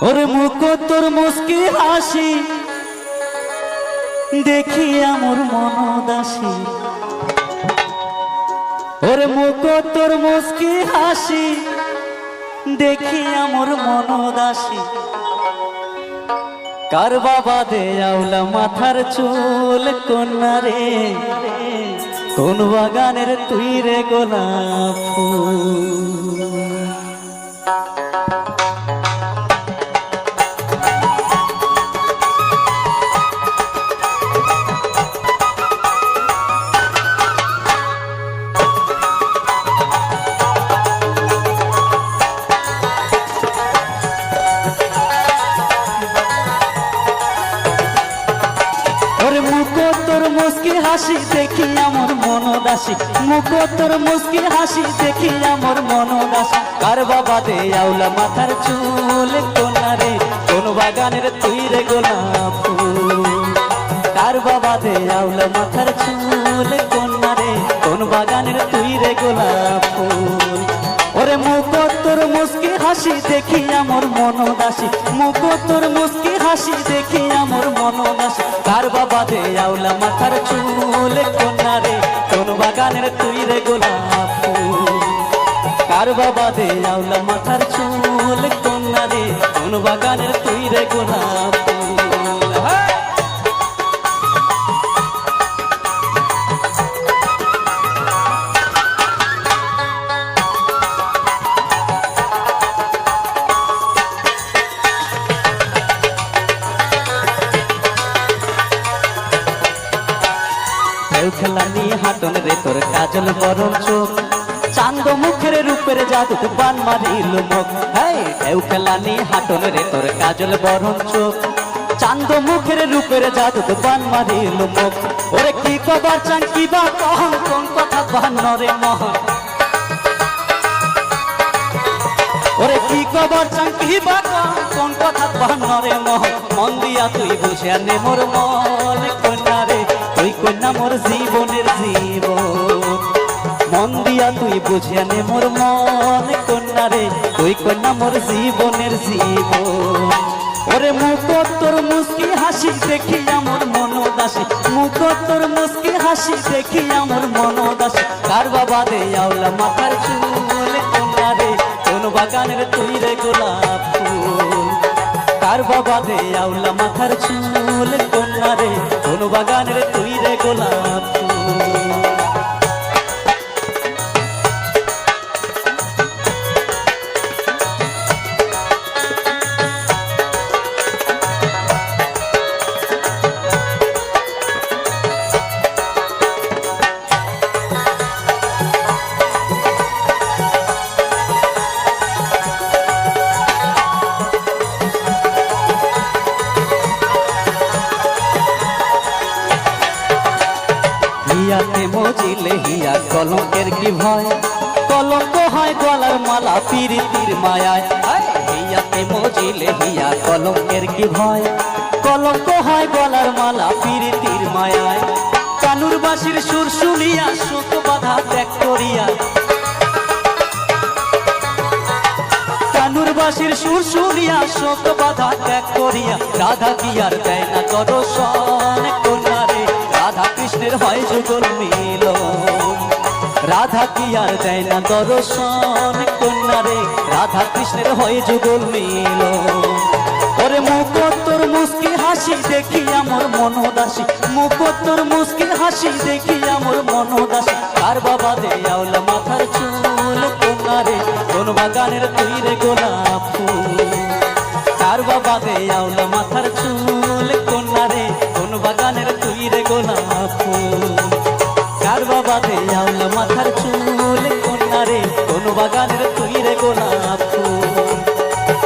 ওরে মুখ তোর মুস্কি হাসি দেখি আমার মন উদাসী। ওরে মুখ তোর মুস্কি হাসি দেখি আমার মন উদাসী। কার বাবা দে আউলা মাথার চুল কন্যা রে, কোন বাগানের তুই রে গোলাপ ফুল। মুস্কি হাসি দেখি আমার মন উদাসী, মুখ তোর মুস্কি হাসি দেখি আমার মন উদাসী। কার বাবা দে আউলা মাথার চুল কন্যা রে, কোন বাগানের তুই রে গোলাপ ফুল। কার বাবা দে আউলা মাথার চুল কন্যা রে, কোন বাগানের তুই রে গোলাপ ফুল। ওরে মুখ তোর মুস্কি হাসি দেখি আমার মন উদাসী, মুখ তোর মুস্কি হাসি দেখি আমার মন উদাসী। কার বাবা দে আউলা মাথার চুল কন্যা রে, কোন বাগানের তুই রে গোলাপ ফুল। কার বাবা দে আউলা মাথার চুল কন্যা রে, কোন বাগানের তুই রে গোলাপ ফুল। খেলা নিয়ে হাটন রে তোর কাজল বরণ চোখ, চান্দ মুখের রূপের জাদু বান মারিল মুখ। ঢেউ খেলা নিয়ে হাটন রে তোর কাজল বরণ চোখ, চান্দ মুখের রূপের জাদু বান মারিল মুখ। ওরে কি কবার চান কি বা কহন, কোন কথা বান্ন রে মহন। ওরে কি কবার চান কি বা কহন, কোন কথা বান্ন রে মহন। মন দিয়া তুই বুঝে নে মোর মন কন্যা রে, তুই কন্যা মোর জীবনের জীবন। মন দিয়া তুই বুঝে নে মোর মন কন্যা রে, তুই কন্যা মোর জীবনের জীবন। ওরে মুখ তোর মুস্কি হাসি দেখি আমার মন উদাসী, মুখ তোর মুস্কি হাসি দেখি আমার মন উদাসী। কার বাবা দে আউলা মাথার চুল কন্যা রে, কোন বাগানের তুই রে গোলাপ ফুল। কার বাবা দে আউলা মাথার চুল কন্যা রে, কোন বাগানের তুই রে গোলাপ ফুল। হিয়াতে মজিলে হিয়া কলঙ্কের কি ভয়, কলঙ্ক হয় গলার মালা পিরিতির মায়ায়। হিয়াতে মজিলে হিয়া কলঙ্কের কি ভয়, কলঙ্ক হয় গলার মালা পিরিতির মায়ায়। কানুর বাঁশির সুর শুনিয়া শোক বাধা ত্যাগ করিয়া, কানুর বাঁশির সুর শুনিয়া শোক বাধা ত্যাগ করিয়া। রাধা কি আর দেয় না দর্শন কন্যা রে, রাধা কৃষ্ণের হয় যুগল মিলন। রাধা কি আর দেয় না দর্শন কন্যা রে, রাধা কৃষ্ণের হয় যুগল মিলন। ওরে মুখ তোর মুস্কি হাসি দেখি আমার মন উদাসী, মুখ তোর মুস্কি হাসি দেখি আমার মন উদাসী। কার বাবা দে আউলা মাথার চুল কন্যা রে, কোন বাগানের তুই রে গোলাপ ফুল। কার বাবা দে আউলা মাথার চুল কন্যা রে, কোন বাগানের তুই রে গোলাপ ফুল। কার বাবা দে আউলা মাথার চুল কন্যা রে, কোন বাগানের তুই রে গোলাপ ফুল।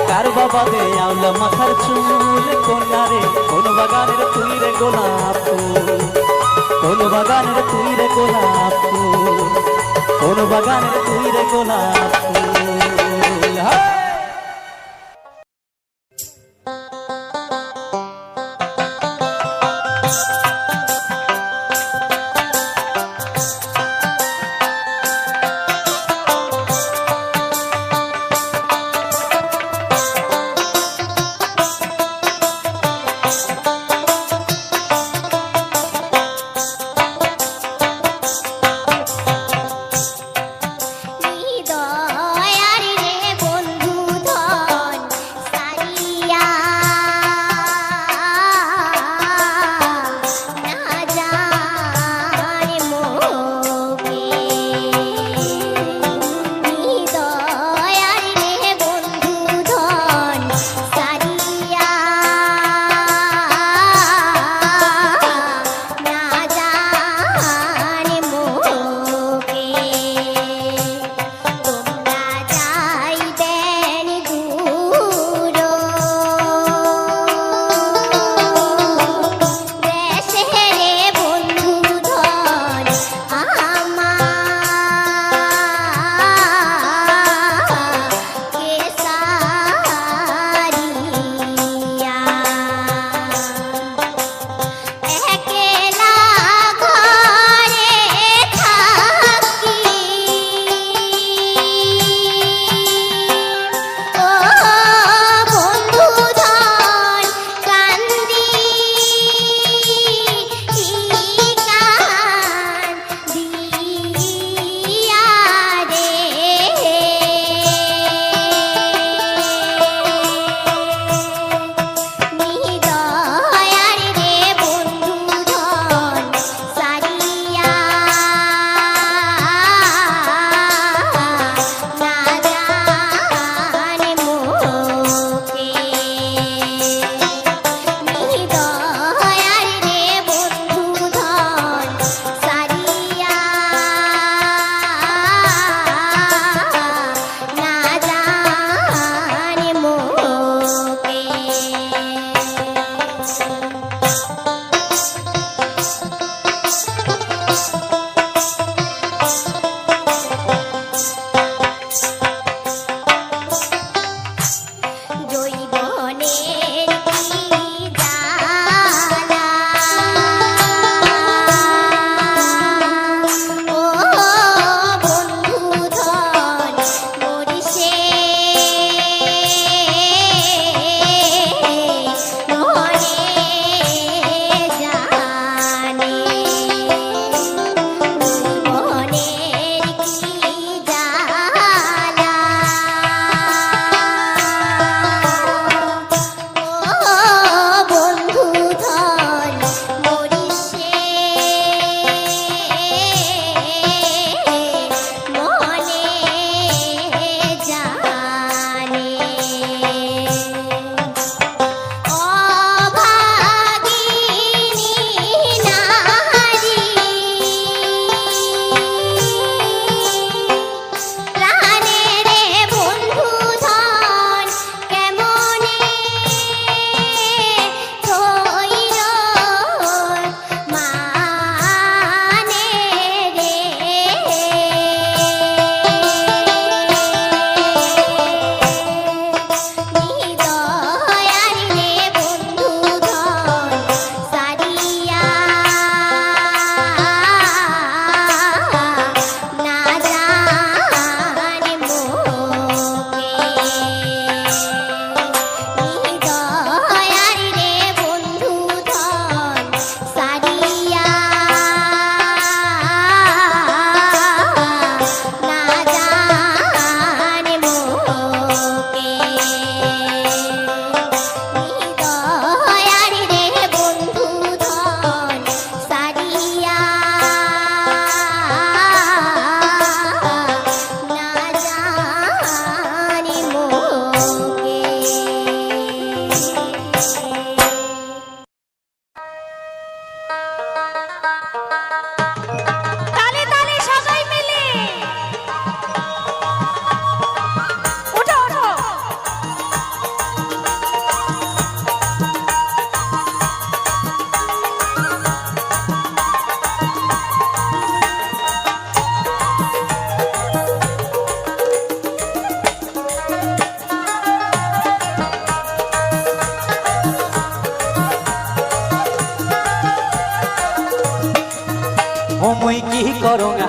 কার বাবা দে আউলা মাথার চুল কন্যা রে, কোন বাগানের তুই রে গোলাপ ফুল। কোন বাগানের তুই রে গোলাপ ফুল, কোন বাগানের তুই রে গোলাপ ফুল।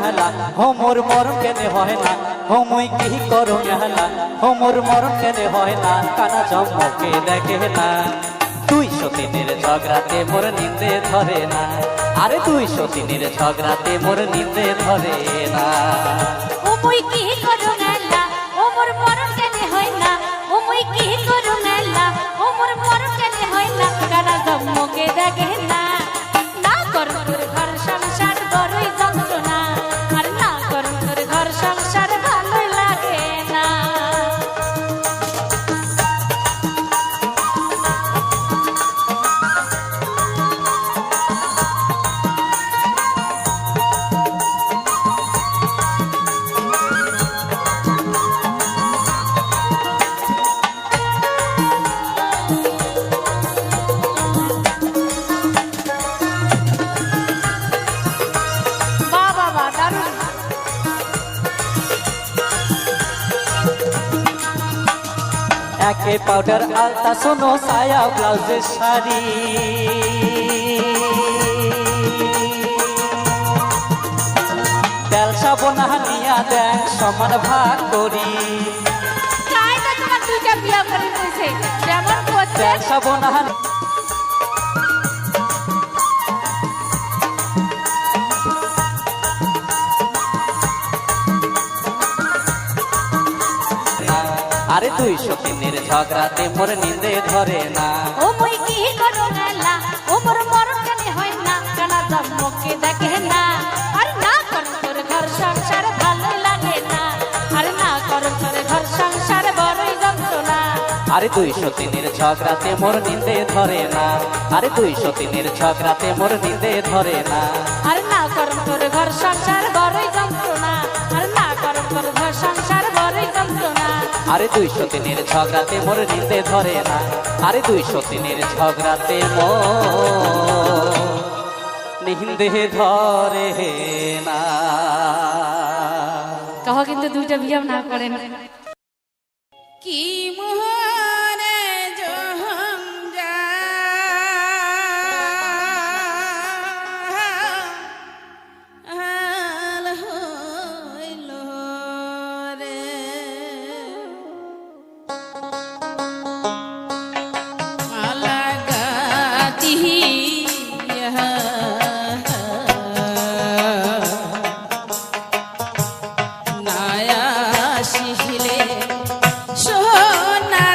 হেলা হোমর মরণ কেনে হয় না হোমই কি করো হেলা হোমর মরণ কেনে হয় না কানা জন্মকে দেখে না 203-এর ঝগড়াতে মোর নিন্দে ধরে না আরে 203-এর ঝগড়াতে মোর নিন্দে ধরে না ওমই কি করো মেলা ওমর মরণ কেনে হয় না ওমই কি করো মেলা ওমর মরণ কেনে হয় না কানা জন্মকে দেখে না না করো তোর ঘর সংসার বড়ই যন্ত্রণা আর না করো তোর ঘর সংসার ভালো লাগে না একে পাউডার আলতা শোনো সায়া ব্লাউজের শাড়ি তেল সাবন হানিয়া দেন সমান ভাগ করি তোমার দুইটা বিয়া করে দিয়েছে যেমন করছে তেল সাবন আরে 203-এর ঝগড়াতে মোর নিন্দে ধরে না ও মই কি করো মেলা ওমর মরণ কেনে হয় না কানা জন্মকে দেখে না আর না করো তোর ঘর সংসার ভালো লাগে না আর না করো তোর ঘর সংসার বড়ই যন্ত্রণা আরে 203-এর ঝগড়াতে মোর নিন্দে ধরে না আরে 203-এর ঝগড়াতে মোর নিন্দে ধরে না আর না করো তোর ঘর সংসার বড়ই যন্ত্রণা আর না করো তোর ঘর সংসার বড়ই যন্ত্রণা আরে 203-এর ঝগড়াতে মোর নিন্দে ধরে না আরে 203-এর ঝগড়াতে মোর নিন্দে ধরে না কহ কিন্তু দুইটা বিয়া না করেন কি মোহরে জহম যা হাল হইল রে আলাগাতি নায়া শিহলে সোনা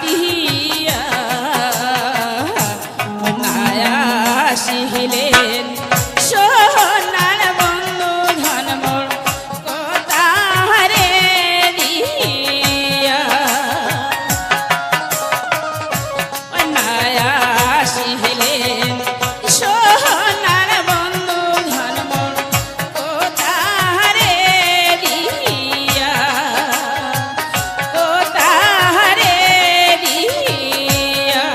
দিয়া নায়া শিহিলেন সোনার বন্ধু ধন মোর কোথারে দিয়া নায়া শিহিলেন সোনার বন্ধু ধন মোর কোথারে দিয়া কোথারে দিয়া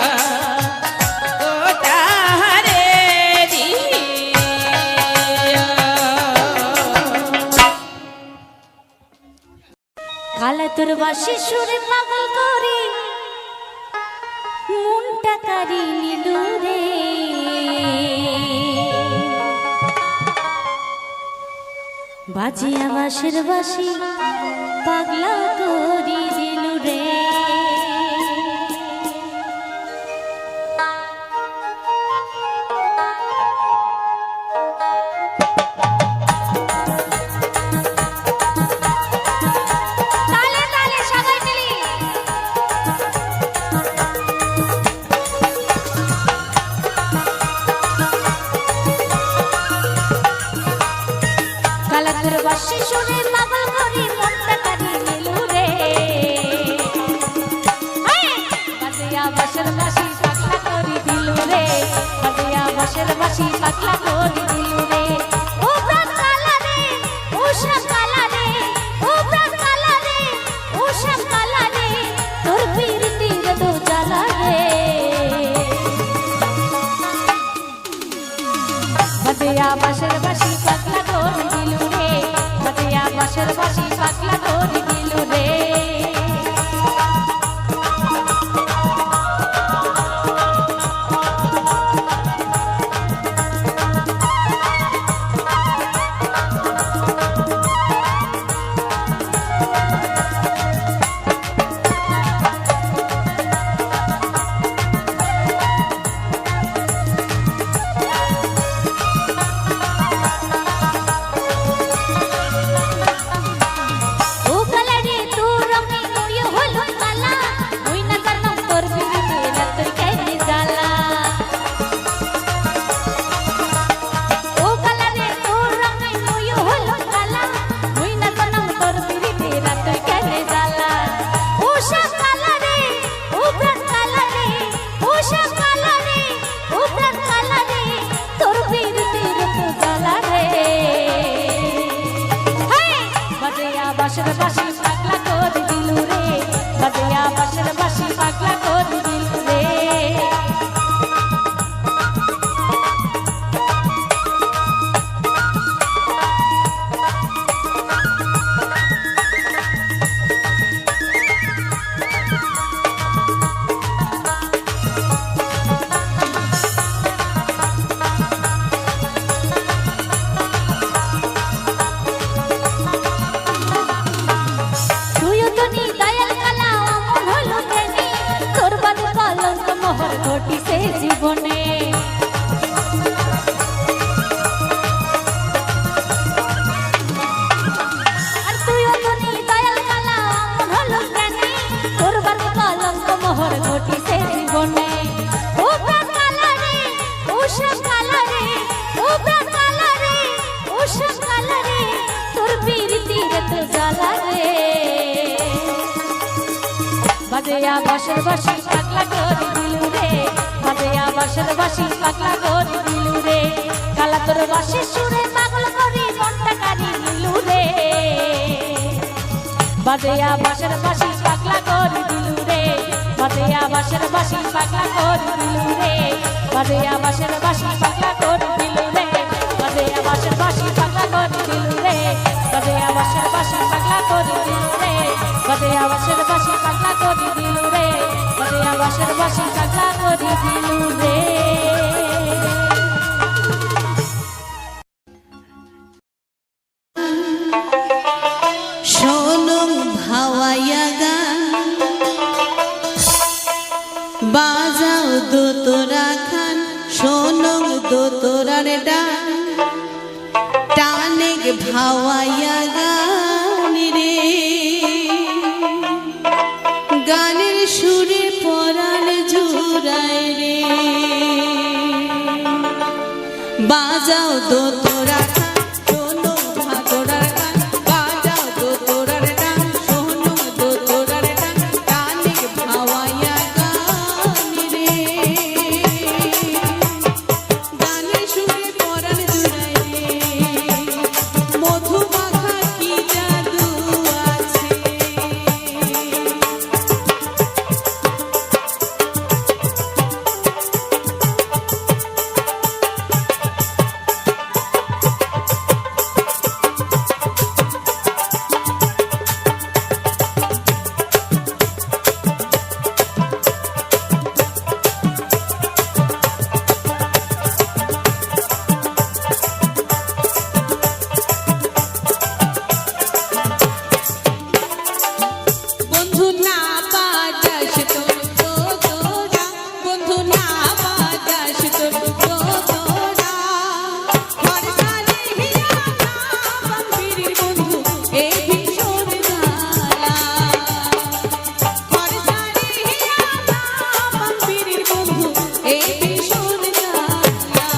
কোথারে দিয়া কালা তোর বাসি সুরে পাগল করি মনটা কারি নিলু রে বাজিয়া বাসের বাসি পাগলা করি দিলু রে তালে তালে সবাই মিলি কালা তোর বাসি শুনে পাগল করি মনটা কারি নিলু রে বাজিয়া বাসের বাসি পাগলা করি দিলু রে বাজিয়া বাসের বাসি পাগলা করি দিলু রে ও প্রাণ কালা রে ও শ্যাম কালা রে ও প্রাণ কালা রে ও শ্যাম কালা রে তোর পীড়িতির দো জ্বালা রে বাজিয়া বাসের বাসি পাগলা করি দিলু রে বাজিয়া বাসের বাসি পাগলা করি দিলু রে ও কালা রে তোর রঙে নয় হলো কালা ওই না জানতাম তোর পীড়িতে রাত কেনে জ্বালা ও কালা রে তোর রঙে নয় হলো কালা ওই না জানতাম তোর পীড়িতে রাত কেনে জ্বালা ও শ্যাম কালা রে ও প্রাণ কালা রে ও শ্যাম কালা রে ও প্রাণ কালা রে তোর পীড়িতে রাত জ্বালা রে বাজিয়া বাসের বাসি পাগলা করে দিলু রে বাজিয়া বাসের বাসি পাগলা করে দিলু রে তুইও তো নি দয়াল কালা অমন হলো কেনে তোর বাদ কলঙ্ক মোহর ঘটিছে জীবনে আর তুইও তো নি দয়াল কালা অমন হলো কেনে তোর বাদ কলঙ্ক মোহর ঘটিছে জীবনে ও প্রাণ কালা রে ও শ্যাম কালা রে ও প্রাণ কালা রে ও শ্যাম কালা রে তোর পীড়িতির তো জ্বালা রে বাজিয়া বাসের বাসি পাগলা করে দিলু রে বাজিয়া বাসের বাসি পাগলা করে দিলু রে কালা তোর বাসি সুরে পাগল করি মনটা কারি দিলু রে বাজিয়া বাসের বাসি পাগলা করে দিলু রে বাজিয়া বাসের বাসি পাগলা করে দিলু রে বাজিয়া বাসের বাসি পাগলা করে দিলু রে বাজিয়া বাসের বাসি পাগলা করে দিলু রে বাজিয়া বাসের বাসি পাগলা করে দিলু রে বাজিয়া বাসের বাসি পাগলা করে দিলু রে বাজিয়া বাসের বাসি পাগলা করে দিলু রে সোনম ভাওয়াইয়া গান বাজাও দোতরা খান সোনম দোতরার ডান টানে ভাওয়াইয়া গান রে গানে সুরে পরাণ জুড়ায় রে বাজাও দো তোরা শোনো ভাদরার গান বাজাও দো তোরার গান শোনো দো তোরার গান টানে ভাওয়াইয়া গান রে গানে সুরে পরাণ জুড়ায় রে মধু মাখা কি জাদু আছে বন্ধু না বাজাস তোর তোরা বন্ধু না বাজাস তোর তোরা হরসালে হিয়া না বন্ধুর বন্ধু এ ভীষণ জ্বালা হরসালে হিয়া না বন্ধুর বন্ধু এ ভীষণ জ্বালা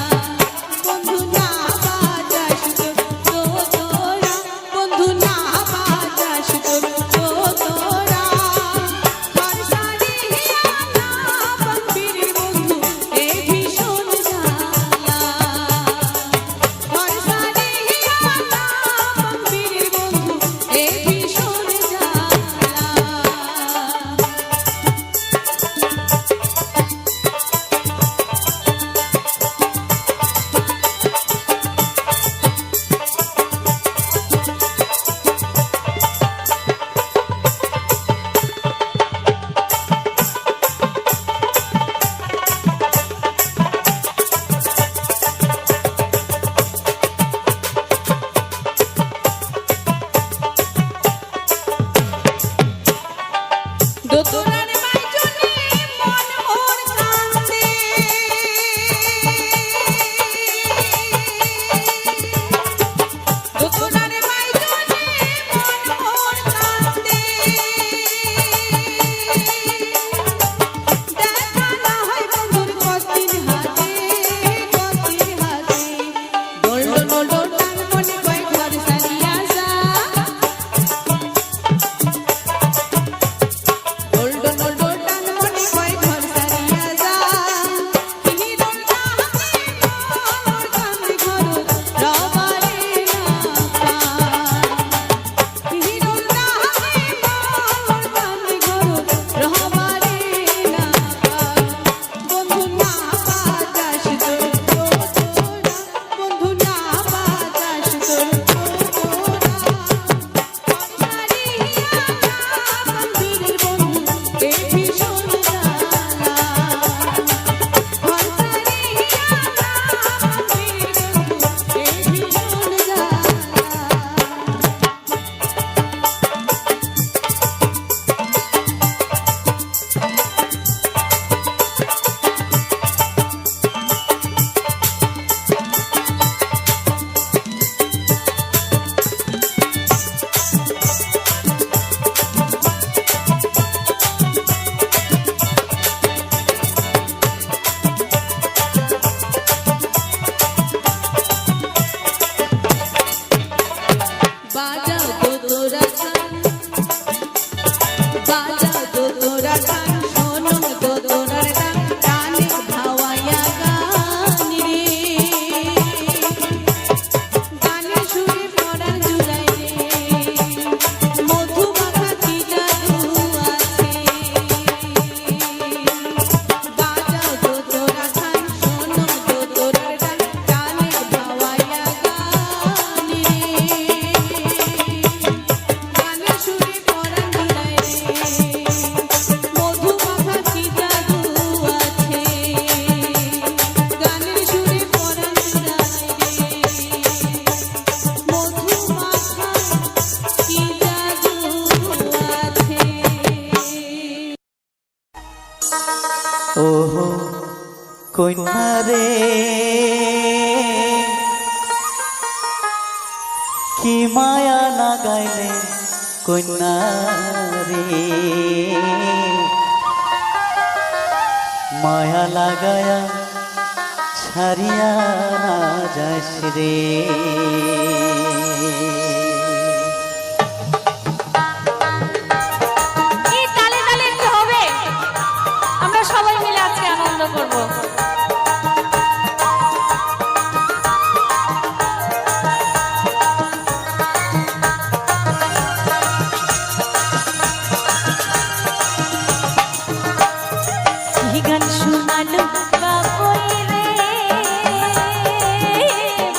বন্ধু না বাজাস তোর তোরা বন্ধু না বাজাস তোর তোরা হরসালে হিয়া না বন্ধুর বন্ধু এ ভীষণ জ্বালা হরসালে হিয়া না বন্ধুর বন্ধু এ ভীষণ জ্বালা দোতরার বাইজনে মন মোর কান্দে দোতরার বাইজনে মন মোর কান্দে দেখা না হয় বন্ধুর কষ্টির হাতে ডোল ডোল ডোল টান মনে কয় ঘর সারিয়া যা ডোল ডোল ডোল টান মনে কয় ঘর সারিয়া যা তিনি ডোল হাতে মোর কান্দে ঘর রবারে না পায় তিনি ডোল হাতে মোর কান্দে ঘর রবারে না পায় বন্ধু না বাজাস তোর তোরা বন্ধু না বাজাস তোর তোরা হরসালে হিয়া না বন্ধুর বন্ধু এ ভীষণ জ্বালা হরসালে হিয়া না বন্ধুর বন্ধু এ ভীষণ জ্বালা বাজাও দো তোরা গান বাজাও দো তোরা গান শোনো দো তোরার গান টানে ভাওয়াইয়া গান রে গানে সুরে পরাণ জুড়ায় রে মধু মাখা কি জাদু আছে বাজাও দো তোরা গান শোনো দো তোরার গান টানে ভাওয়াইয়া গান রে গানে সুরে পরাণ জুড়ায় রে মধু মাখা কি জাদু আছে গানের সুরে পরাণ জুড়ায় রে মধু মাখা কি জাদু আছে ওহো কন্যা রে কি মায়া না গাইলে কন্যা রে মায়া লাগায়া ছাড়িয়া না যাস রে। এই তালে তালে একটু হবে, আমরা সবাই মিলে আজকে আনন্দ করব। কি গান শোনালো বাবুই রে,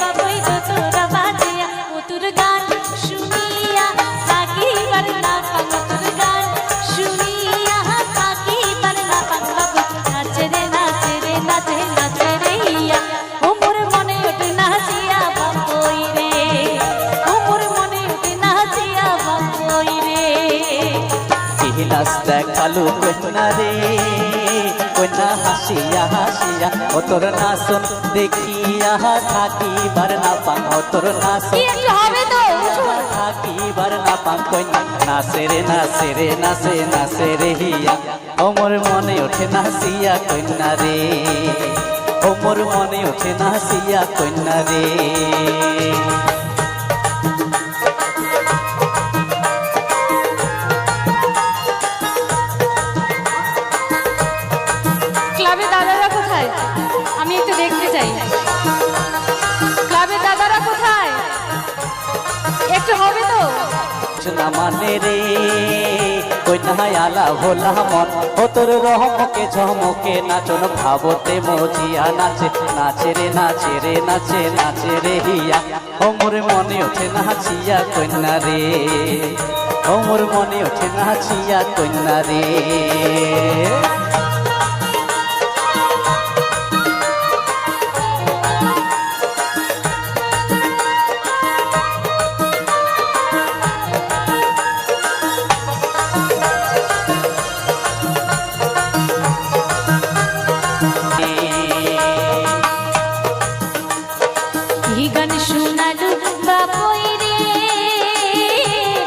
বাবুই তো তোরা বাজিয়া ও তোর গান শুনিয়া থাকিবার না পাং, তোর গান শুনিয়া থাকিবার না পাং। বাবু নাচে রে নাচে রে নাচে নাচে রে ইয়া, ও মোর মনে ওঠে নাচিয়া বাবুই রে, ও মোর মনে ওঠে নাচিয়া বাবুই রে। নাচ দেখালু কন্যা রে, কন্যা হাসিয়া হাসিয়া ও তোর নাচন দেখিয়া থাকিবার না পাং, ও তোর নাচন কি একটু হবে তো? থাকিবার না পাং। কন্যা নাচে রে নাচে রে নাচে নাচে রে হিয়া, ও মোর মনে ওঠে নাচিয়া কন্যা রে, ও মোর মনে ওঠে নাচিয়া কন্যা রে। ক্লাবে দাদারা কোথায়? আমি একটু দেখতে চাই। ক্লাবে দাদারা কোথায়? একটু হবে তো? না মানে রে কন্যায় আলা ভোলা মন, ও তোর রহমকে ঝমকে নাচন ভাবতে মজিয়া নাচে, নাচে রে নাচে রে নাচে নাচে রে হিয়া, ও মোর মনে ওঠে নাচিয়া কন্যা রে, ও মোর মনে ওঠে নাচিয়া কন্যা রে। কি গান শোনালো বাবুই রে,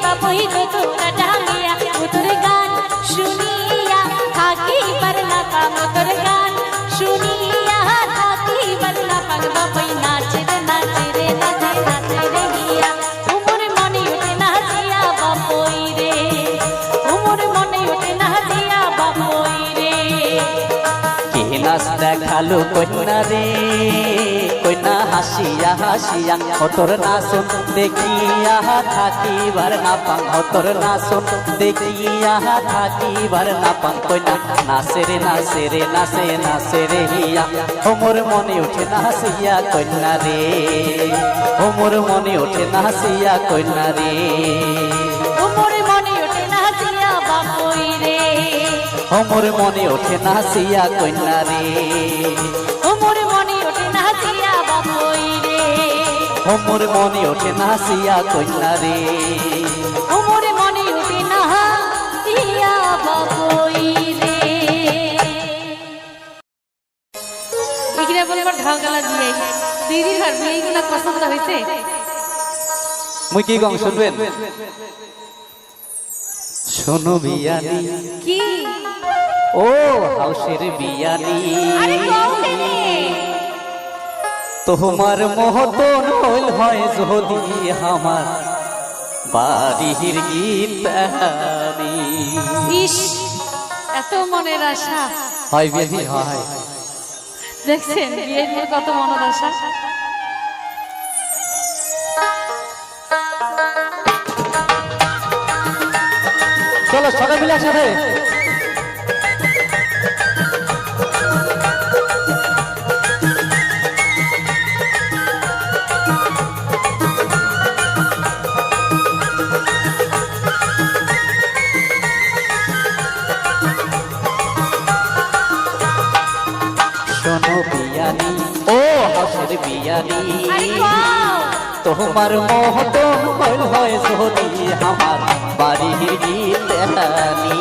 বাবুই তো তোরা ডালিয়া ও তোর গান শুনিয়া থাকিবার না পাং, ও তোর গান শুনিয়া থাকিবার না পাং। বাবুই নাচে রে নাচে রে নাচে নাচে রে হিয়া, ও মোর মনে ওঠে নাচিয়া বাবুই রে, ও মোর মনে ওঠে নাচিয়া বাবুই রে। কে নাচ দেখালু কন্যা রে, কন্যা হাসিয়া হাসিয়া ও তোর নাচন দেখিয়া থাকিবার না পাং, ও তোর নাচন দেখিয়া থাকিবার না পাং। কন্যা নাচে রে নাচে রে নাচে নাচে রে হিয়া, ও মোর মনে ওঠে নাচিয়া কন্যা রে, ও মোর মনে ওঠে নাচিয়া কন্যা রে। ও মোর মনে ওঠে নাচিয়া বাবুই রে, ও মোর মনে ওঠে নাচিয়া কন্যা রে, ও মোর মনে ওঠে নাচিয়া বাবুই রে, ও মোর মনে ওঠে নাচিয়া কন্যা রে। ও মোর মনে ওঠে নাচিয়া বাবুই রে। এখানে বলবার ঢাল গালা দিয়ে দিদির ঘর বিয়েগুলো পছন্দ হয়েছে। মুই কি গান শুনবেন? শোনো বিয়ানি, কি ও হাউসের বিয়ানি, আরে কৌশলী তোমার মহতন হইল হয় যদি আমার বাড়ির গীতানি। ইস, এত মনের আশা। হয় বেবি হয়, দেখছেন বিয়ের পর কত মনের আশা। চলো সবাই মিলে একসাথে। শোনো বিয়ানি, ও হাউসের বিয়ানি, আরে কও তোমার মহতন হইল হয় যদি আমার বাড়ির গীতানি,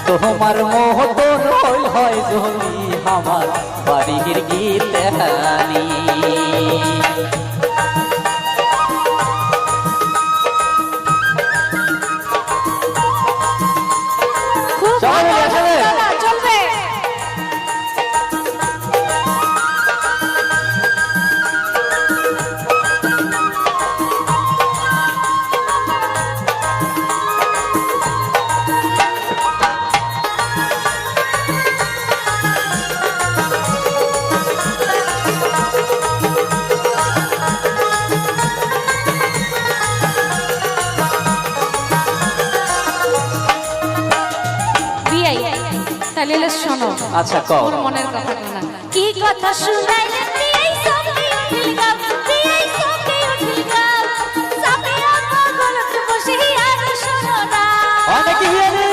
তোমার মহতন হইল হয় যদি আমার বাড়ির গীতানি। খুব চলো, ভালো, আসলে। চলো, চলবে। তাহলে শোনো। আচ্ছা কও। ওর মনের কথা না কি কথা শুনাইলে এই সঙ্গে উঠিল গাও এই সঙ্গে উঠিল গাও সাপিয়া পাগলত বসে আর শোনো না অনেক বিয়ানি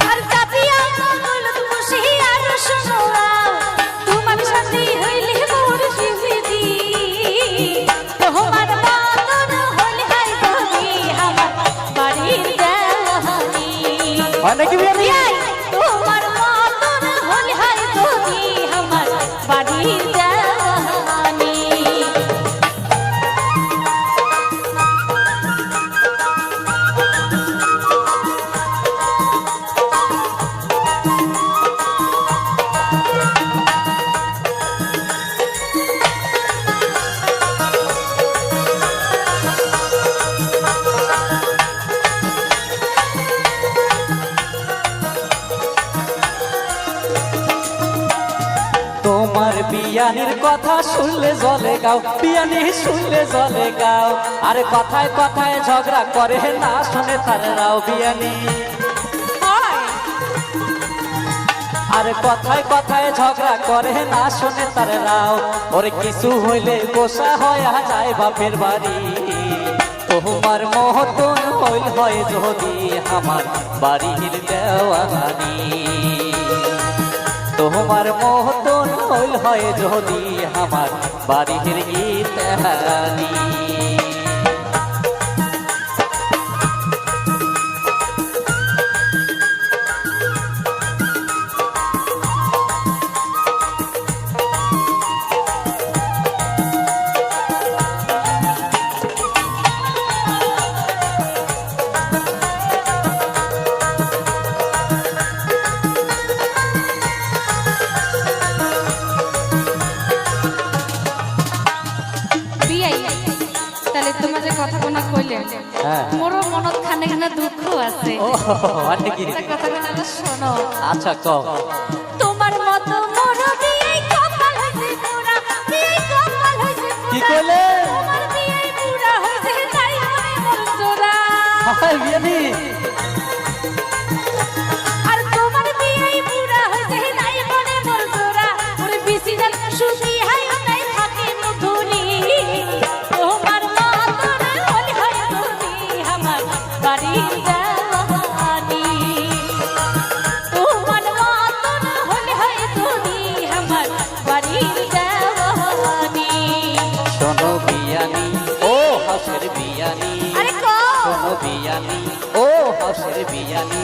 আর সাপিয়া পাগলত বসে আর শোনো না তোমার সাথে হইলে মোর শিবিদি তোমার মতন হলে হাই তুমি আমার বাড়ির দেওয়ানি অনেক বিয়ানি তোমার মতন হলে হাই তুমি আমার বাড়ির দেওয়ানি তোমার বিয়ানির কথা শুনলে জলে গাও বিয়ানি শুনলে জলে গাও আরে কথায় কথায় ঝগড়া করে না শুনে তার রাও বিয়ানি আরে কথায় কথায় ঝগড়া করে না শুনে তার রাও ওরে কিছু হইলে গোসা হয়ে যায় বাপের বাড়ি তোমার মহতন হইল হয় যদি আমার বাড়ির দেওয়ানি তোমার মহতন হইল হয় যদি আমার বাড়ির গীতানি তাহলে তোমার যে কথা কোনা কইলে হ্যাঁ মোরও মনত খানে খানে দুঃখ আছে ও মানে কি কথা কোনা শোনো আচ্ছা কও তোমার মতো মোর বিয়ে কপাল হইছে পুরা বিয়ে কপাল হইছে কি কইলে তোমার বিয়ে পুরা হইছে তাই মনে মোর জোড়া হাই বিয়ানি আর তোমার বিয়ে পুরা হইছে তাই মনে মোর জোড়া ওরে বিসি জান সুখী হাই নাই থাকে মধুরি তোমার মতন হলি হয় তুমি আমার বাড়ির দেওয়ানি তোমার মতন হলি হয় তুমি আমার বাড়ির দেওয়ানি শোনো বিয়ানি ও হাসের বিয়ানি আরে কো শোনো বিয়ানি ও হাসের বিয়ানি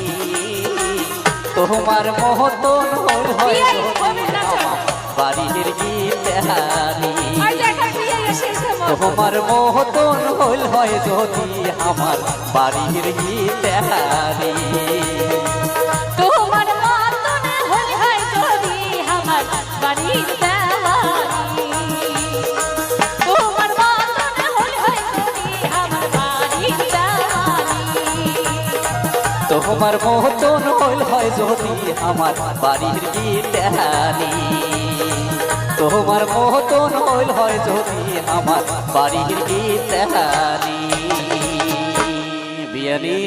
তোমার মহতন হইল হয় বিয়াই যদি হবে না তো। আমার বাড়ির গীতানি আর দেখা বিয়ে এসে তোমার মহতন হইল হয় যদি আমার বাড়ির গীতানি তোমার মতন হলি হয় যদি আমার বাড়ির দেওয়ানি তোমার মতন হলি হয় যদি আমার বাড়ির দেওয়ানি তোমার মহতন হইল হয় যদি আমার বাড়ির গীতানি তোমার মহতন হইল হয় যদি আমার বাড়ির গীতানি বিয়ানি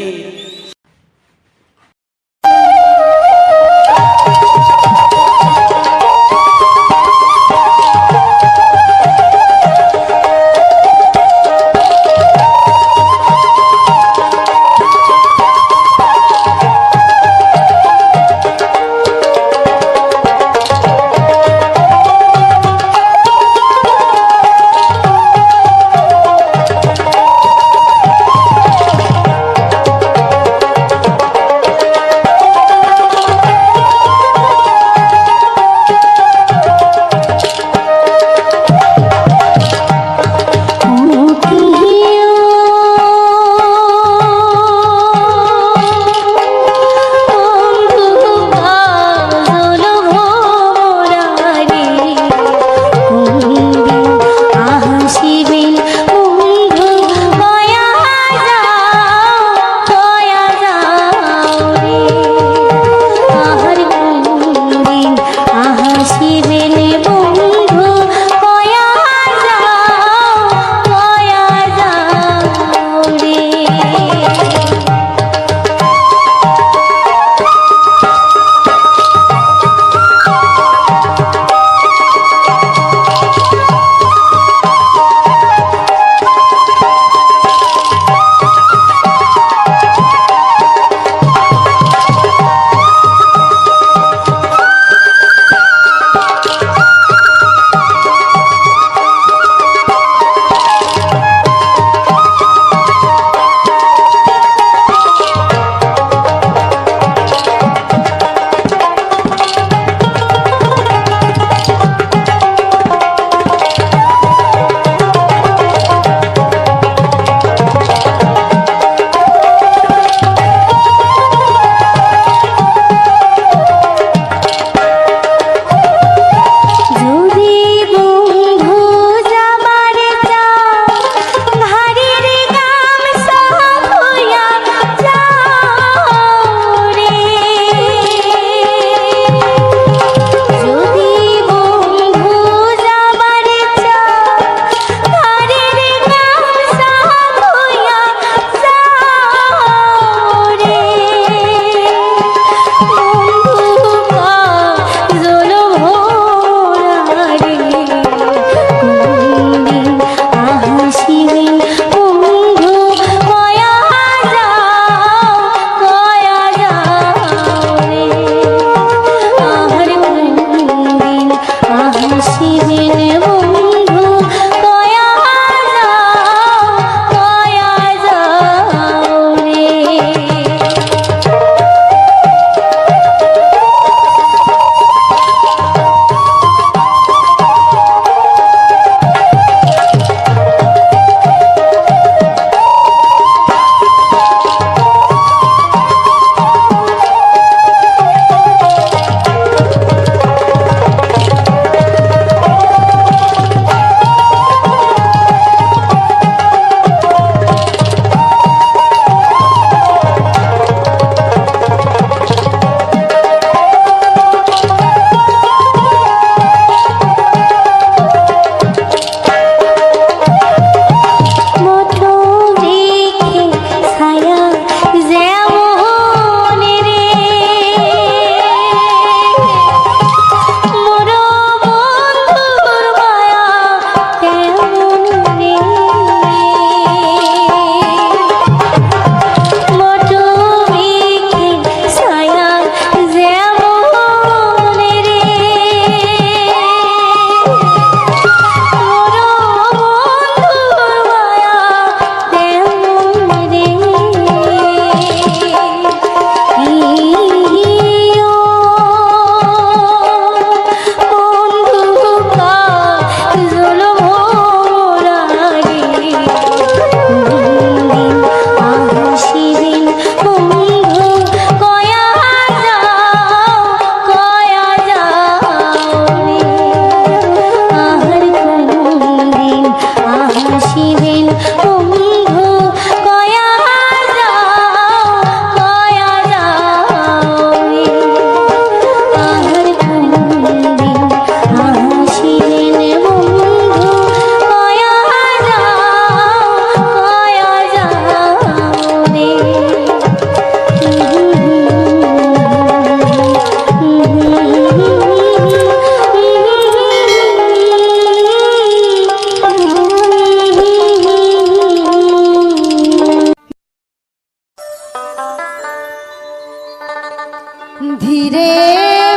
ধীরে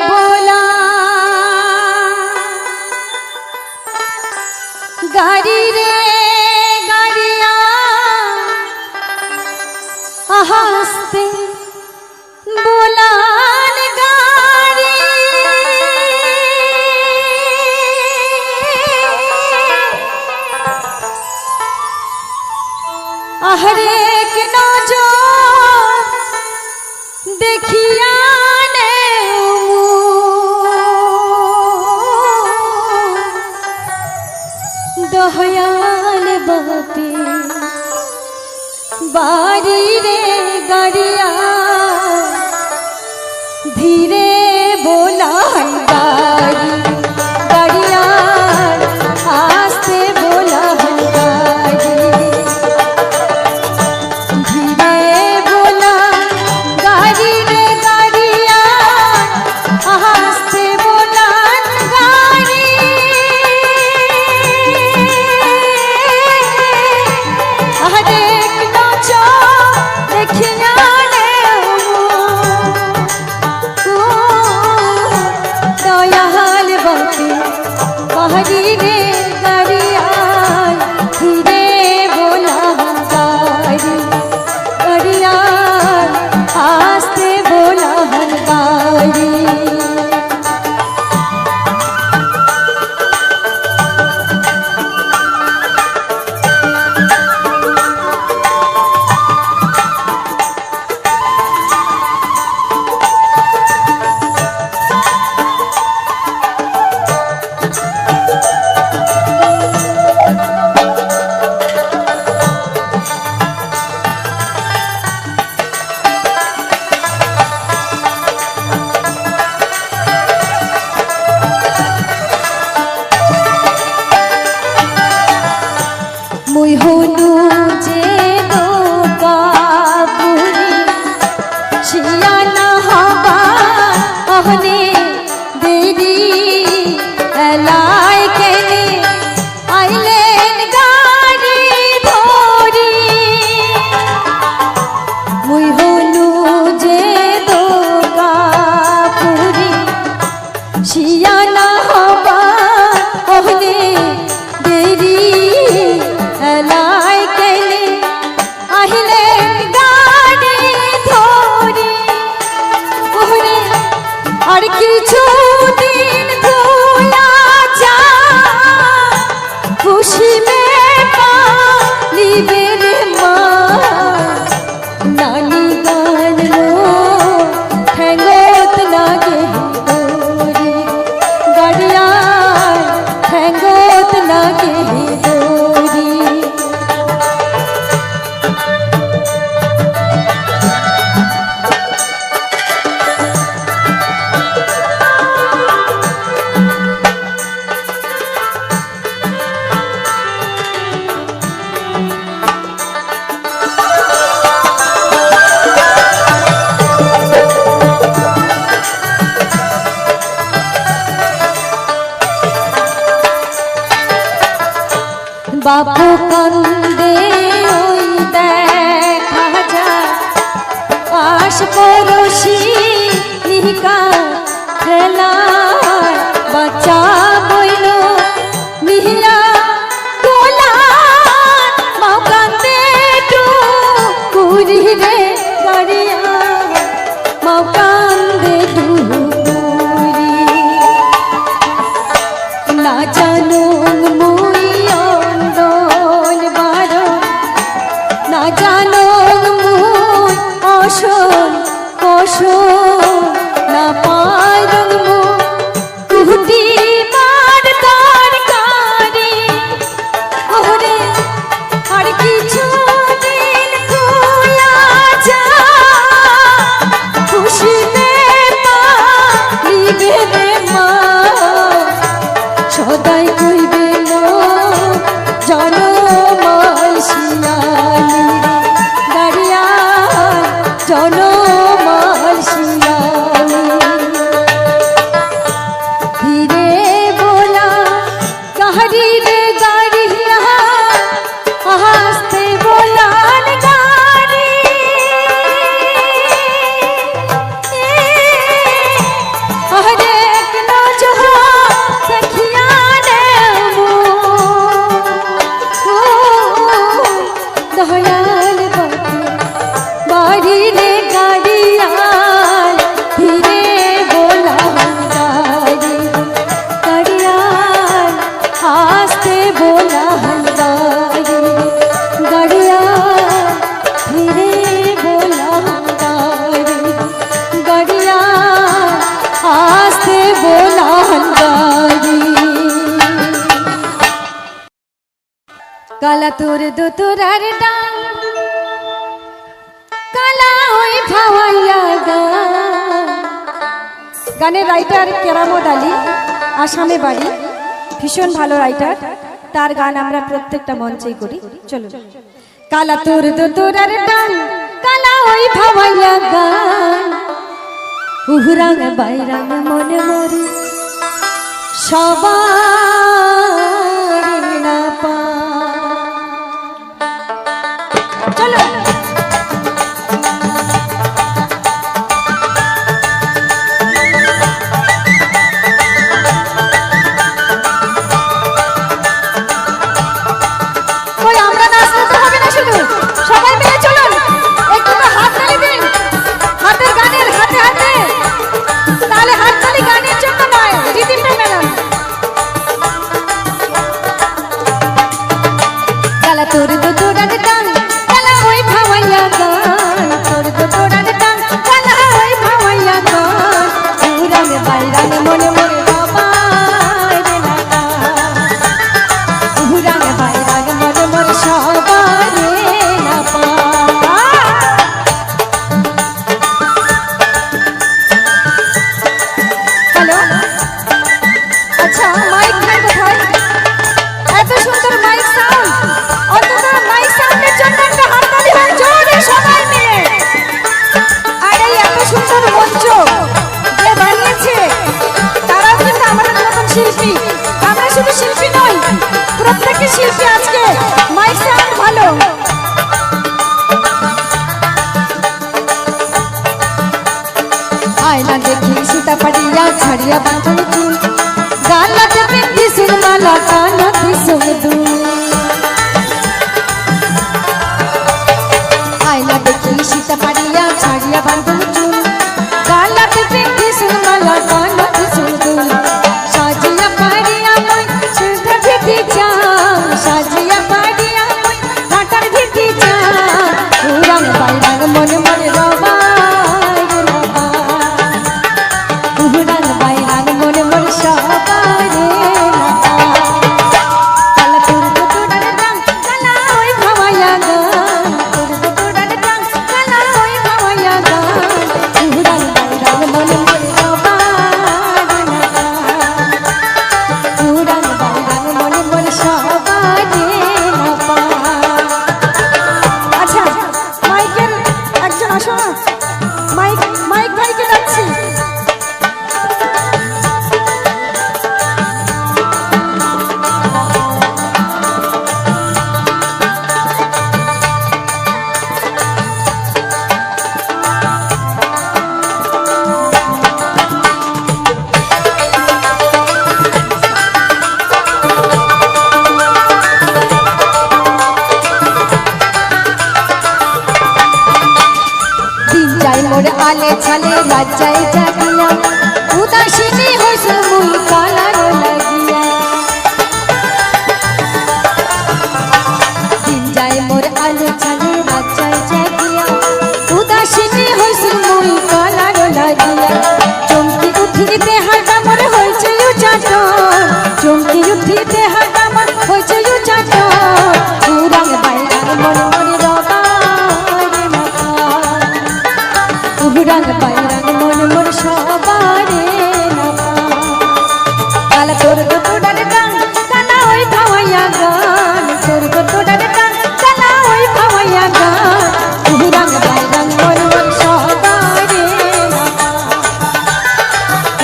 बोला गाड़ी रे गाड़िया हंसते बोलान गाड़ी हरेक नजर देखिया ने दहयाल बापे बारी रे गाड़िया धीरे बोला गाड़ी गाड़िया आस्ते बोला गाड़ी धीरे बोला गाड़ी रे गाड़िया आस्ते बोला गाड़ी हरेक नजर देखिया ने दयाल बाटे बाहरी रे गाड़िया धीरे बोला गाड़ी गाड़िया आस्ते बोला गाड़ी মুই হনু যে দোকাপুরি শিয়ানা হবা অহনে দেরি এলাই কেনে আইলেন গাড়ি ধরি মুই হনু যে দোকাপুরি শিয়ানা হবা অহনে দেরি এলাই কেনে আহিলেন গাড়ি ধরি ওরে আর কিছু দিন ভুলা যা খুশি মে পালিবে রে মা নানি গান লো ঠেঙ্গত লাগে দোরি গাড়িয়া ঠেঙ্গত লাগে দোরি বাপু কান্দে ওই দেখা যায় পাশ পড়োশি নিকা খেলায় বাচ্চা বইল মিহিয়া তোলা মাও কান্দে টু কুড়ি রে গাড়িয়া মাও কান্দে টু কুড়ি না জানো মুই অন্দন বারো না জানো মুই অসন কসন না পাই রঙ কুহতি মার তরকারি ওরে আর কিছু দিন ভুলা যা খুশিতে পালিবে রে মা সদাই কইবে জনমাল শিয়ালি গাড়িয়া জনমাল শিয়ালি ধীরে बोला गाड़ी रे गाड़िया हंसते बोला गाड़ी কালা তোর দুতুরার ডাল কালা ওই ভাওয়াইয়া গান। গানের রাইটার কেরামত আলী, আসামে বাড়ি, ভীষণ ভালো রাইটার। তার গান আমরা প্রত্যেকটা মঞ্চেই করি। চলো। কালা তোর দুতুরার ডাল কালা ওই ভাওয়াইয়া গান, উহুরাং বাইরাং মনে মরে সবার না পা। চলো। আমরা নাচতে তো হবে না, শুধু সবাই মিলে চলুন, একটু হাত তালি দিন, হাতের গানের হাতে হাতে। তাহলে হাত তালি গানের জন্য নয়, রিদিমটা মেলান। কালা তোর দুতুরার ডাল কালা ওই ভাওয়াইয়া গান, তোর দুতুরার ডাল কালা ওই ভাওয়াইয়া গান, উহুরাং বাইরাং মনে মরে সবার না পা। উহুরাং বাইরাং মনে মরে সবার না পা। হ্যালো, আচ্ছা মাইক নাই কোথায়? এত সুন্দর মাইক সাউন্ড, অন্তত মাইক সাউন্ডের জন্য একটা হাততালি হোক জোরে সবাই মিলে। আর এই এত সুন্দর মঞ্চ যে বানিয়েছে তারাও কিন্তু আমাদের মতন শিল্পী। আমরা শুধু শিল্পী নই, প্রত্যেকটি শিল্পী আজকে মাইক সাউন্ড ভালো। আয়না দেখি সীতা পাড়িয়া ছাড়িয়া বাঁধন চুল, গালাতে পিন্ধি সুরমালা কানাতে সুমধুর। আয়না দেখি সীতা পাড়িয়া ছাড়িয়া বাঁধন চুল, গালাতে পিন্ধি সুরমালা কানাতে সুমধুর। সাজিয়া পাড়িয়া মই সুধা ভিটি চাম, সাজিয়া পাড়িয়া মই ঘাটার ভিটি চাম, উহুরাং বাইরাং মনে মনে রবার রবা। উহুরাং বাইরাং মনে মনে সবার না পা। কালা তোর দুতুরার ডাল কালা ওই ভাওয়াইয়া গান, তোর দুতুরার ডাল কালা ওই ভাওয়াইয়া গান, উহুরাং বাইরাং মনে মনে সবার না পা। উহুরাং বাইরাং মনে মনে সবার না পা। আচ্ছা, মাইকের একজন আসো না, মাইক মাইক ভাইকে ডাকছি। দিন যাই মোর আলে ছালে রাজাই জাগিয়া, উদাসিনী হইছে মুই কালার লাগিয়া। দিন যাই মোর আলে ছালে রাজাই জাগিয়া, উদাসিনী হইছে মুই কালার লাগিয়া। চমকি উঠিতে হাঁটা মোর হইছে উচাটন, চমকি উঠিতে হাঁটা মোর হইছে উচাটন, উহুরাং বাইরাং মনে মনে রবার না পা। উহুরাং বাইরাং মনে মনে সবার না পা। কালা তোর দুতুরার ডাল কালা ওই ভাওয়াইয়া গান, তোর দুতুরার ডাল কালা ওই ভাওয়াইয়া গান, উহুরাং বাইরাং মনে মনে সবার না পা।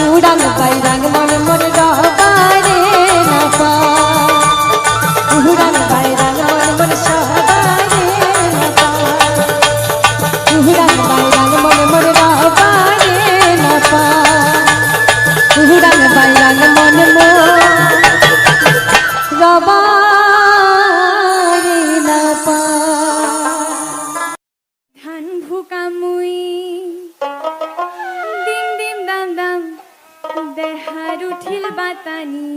উহুরাং বাইরাং মনে মনে সবার না পা। উহুরাং বাইরাং মনে মনে সবার না পা। উহুরাং বাইরাং মনে মনে সবার না পা। উহুরাং বাইরাং মনে মনে রবার না পা। ধান ভুকামুই দিম দিম দাম দাম দেহার উঠিল বাতানি,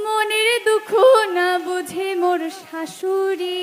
মনের দুঃখ না বুঝে মোর শাশুড়ি।